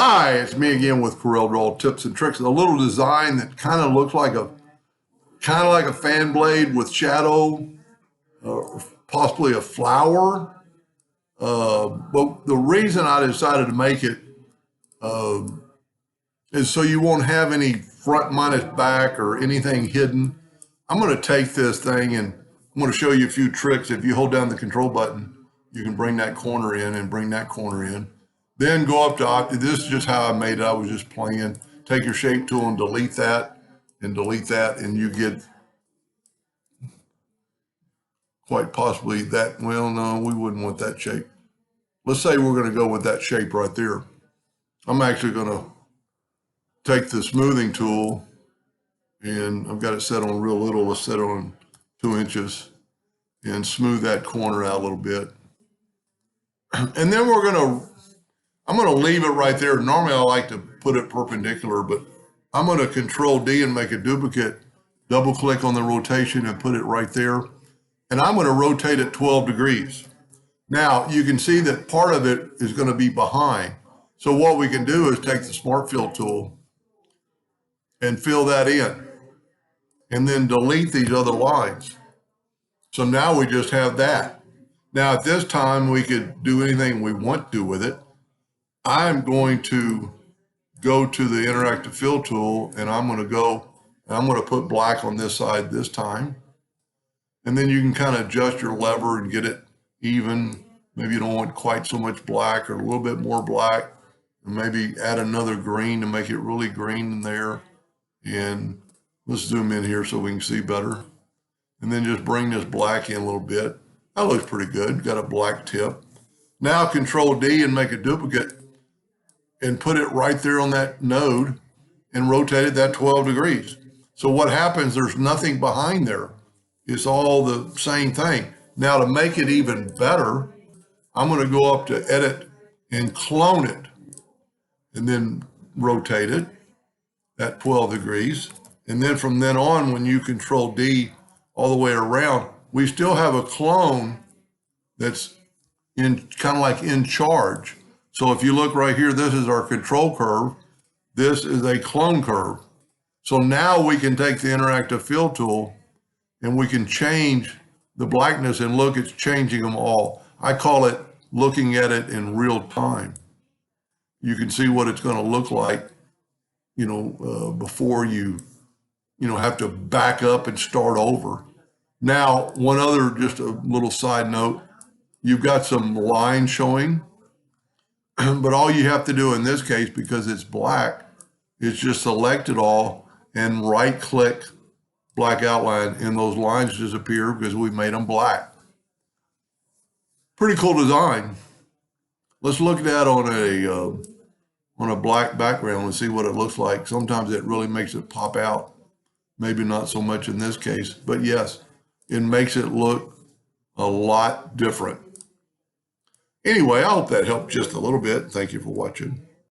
Hi, it's me again with CorelDraw tips and tricks. A little design that kind of looks like a fan blade with shadow, possibly a flower. But the reason I decided to make it is so you won't have any front minus back or anything hidden. I'm going to take this thing and I'm going to show you a few tricks. If you hold down the control button, you can bring that corner in and bring that corner in. Then go up to, this is just how I made it. I was just playing. Take your shape tool and delete that, and you get quite possibly that. Well, no, we wouldn't want that shape. Let's say we're going to go with that shape right there. I'm actually going to take the smoothing tool, and I've got it set on real little. Let's set it on 2 inches and smooth that corner out a little bit. And then I'm going to leave it right there. Normally I like to put it perpendicular, but I'm going to Control D and make a duplicate, double click on the rotation and put it right there. And I'm going to rotate it 12 degrees. Now you can see that part of it is going to be behind. So what we can do is take the Smart Fill tool and fill that in and then delete these other lines. So now we just have that. Now at this time we could do anything we want to with it. I'm going to go to the interactive fill tool and I'm going to put black on this side this time. And then you can kind of adjust your lever and get it even. Maybe you don't want quite so much black, or a little bit more black, and maybe add another green to make it really green in there. And let's zoom in here so we can see better. And then just bring this black in a little bit. That looks pretty good. Got a black tip. Now Control D and make a duplicate and put it right there on that node and rotate it that 12 degrees. So what happens, there's nothing behind there. It's all the same thing. Now to make it even better, I'm going to go up to Edit and clone it and then rotate it at 12 degrees. And then from then on, when you Control D all the way around, we still have a clone that's kind of like in charge. So if you look right here, this is our control curve. This is a clone curve. So now we can take the interactive fill tool and we can change the blackness, and look, it's changing them all. I call it looking at it in real time. You can see what it's going to look like, before you have to back up and start over. Now, one other, just a little side note, you've got some lines showing. But all you have to do in this case, because it's black, is just select it all and right click black outline, and those lines disappear because we made them black. Pretty cool design. Let's look at that on a black background and see what it looks like. Sometimes it really makes it pop out. Maybe not so much in this case, but yes, it makes it look a lot different. Anyway, I hope that helped just a little bit. Thank you for watching.